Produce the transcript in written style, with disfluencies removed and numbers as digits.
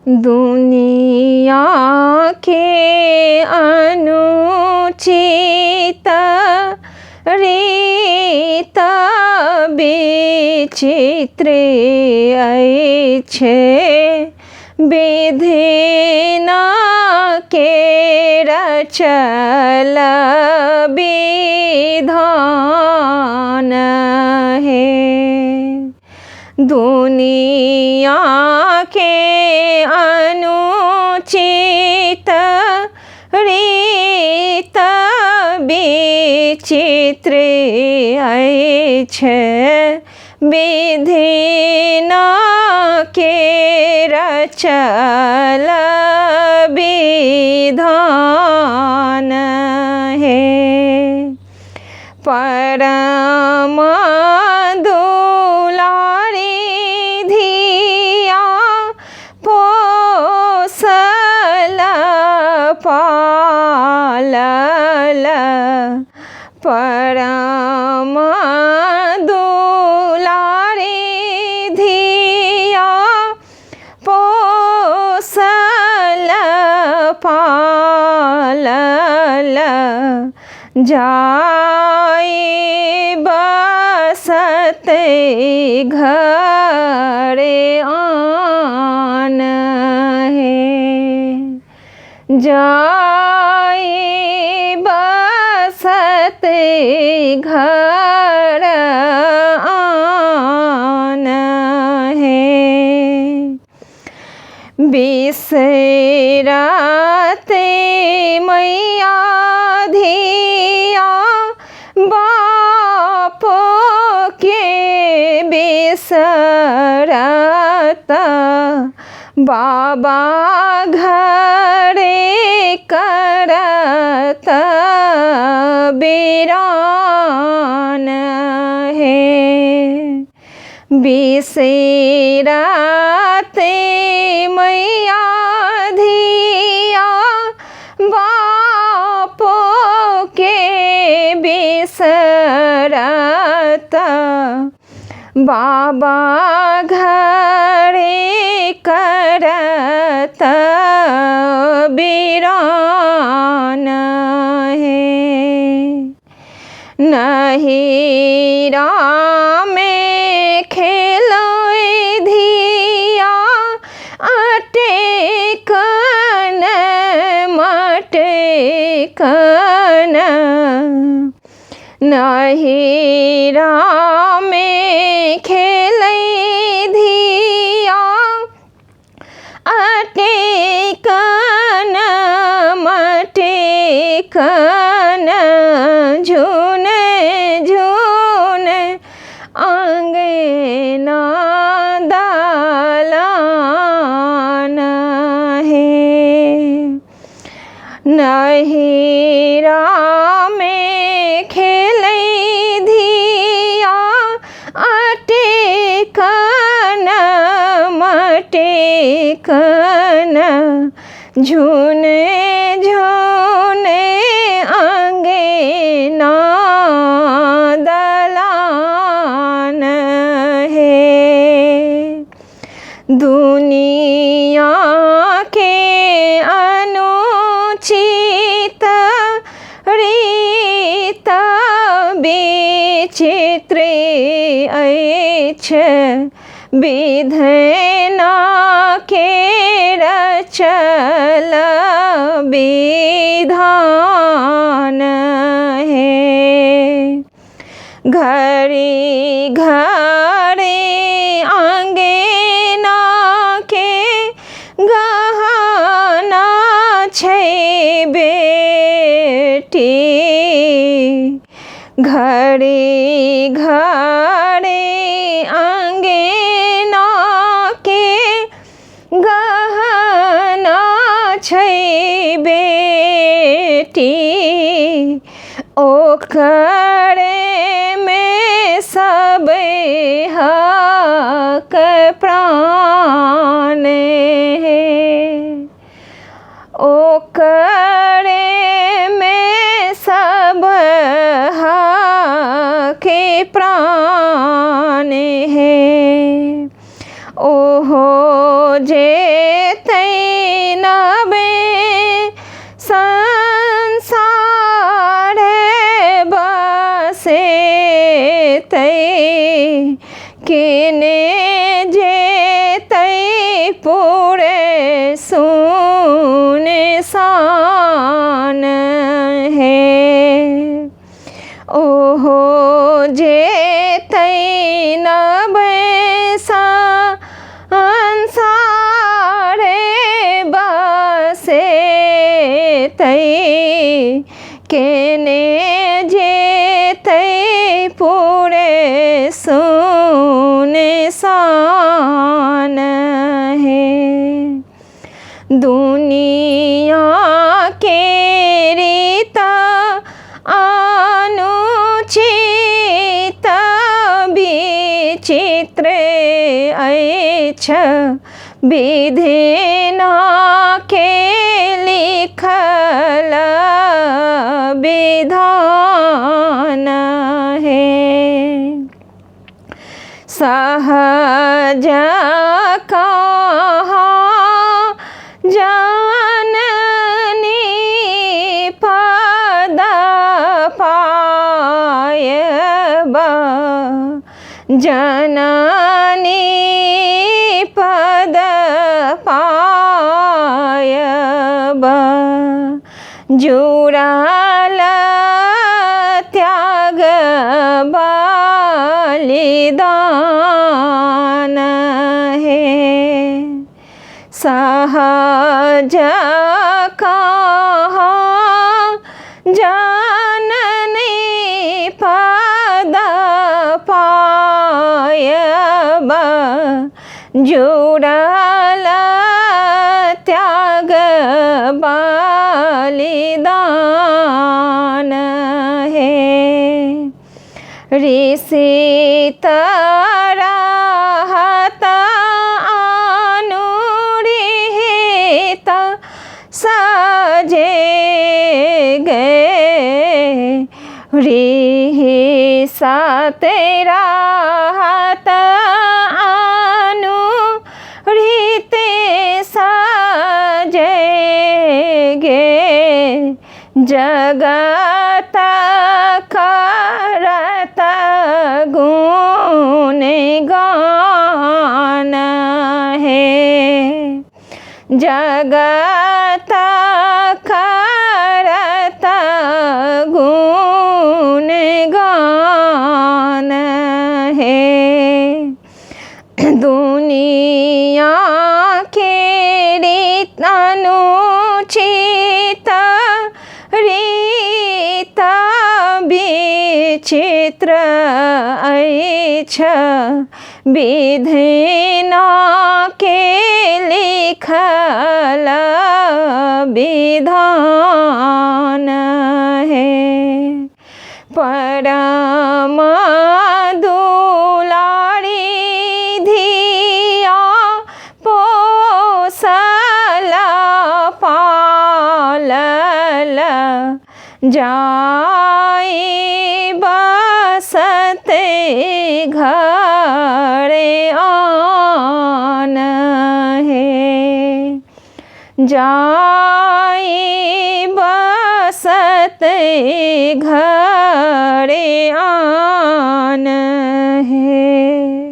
दुनिया के अनुचित रीत विचित्र अछि, विधि न के रचल विधान है। दुनिया के अनुचित रीत विचित्र अछि, विधि न के रचल विधान है। परम दुलारी धिया पोसल पालल, परम दुलारी धिया पोसल पालल, जाई बसते घर आन है, जाई बसते घर आन है। बिसरते मैया धिया बाप के बिसरत, बाबा घरे करत बिरान है। बिसरते मैया धिया बाप के बिसरत, बाबा घरे करत बिरान है। नहिरा में खेलोय धिया अटेकन मटेकन, नहिरा में खेलै धिया अटेकन मटेकन, झुने झुने अंगना दालान है। नहिरा में खेलै धिया अटेकन मटेकन, झुने झुने अंगना दलान है। दुनिया के अनुचित रीत विचित्र अछि, विधि न के रचल विधान है। घड़ी घड़ी अंगना के गहना छै बेटी, घड़ी घड़ी अंगना के गहना छै बेटी, ओकरे में सब हक प्राण है, ओकरे में सब हक प्राण है। ओहो जे नबे संसार बसे तै केने जेतै पूरे सुनसान है। ओहो जेतै नबे संसार बसे तै केने जेतै पूरे सुनसान है। दुनिया के रीता अनुचित विचित्र ऐछ विधिना के लिखल विधान है। सहज कहाँ जननी पद पायब जननी पद पायब जुड़ल त्याग बलिदान है। सहज कहाँ जननी पद पायब जुड़ल त्याग बलिदान है। ऋषि तरहत अनुरिहित सजे गए रिहिसत रहत अनुरिहित सजे गे जगत करत गुण गान है। जगत करत गुण गान है। दुनिया के रीत अनुचित रीत विचित्र ऐछ विधिना के लिखल विधान है। परम दुलारी धिया पोसल पालल जाई बसते घर आन है। जाई बसते घर आन है।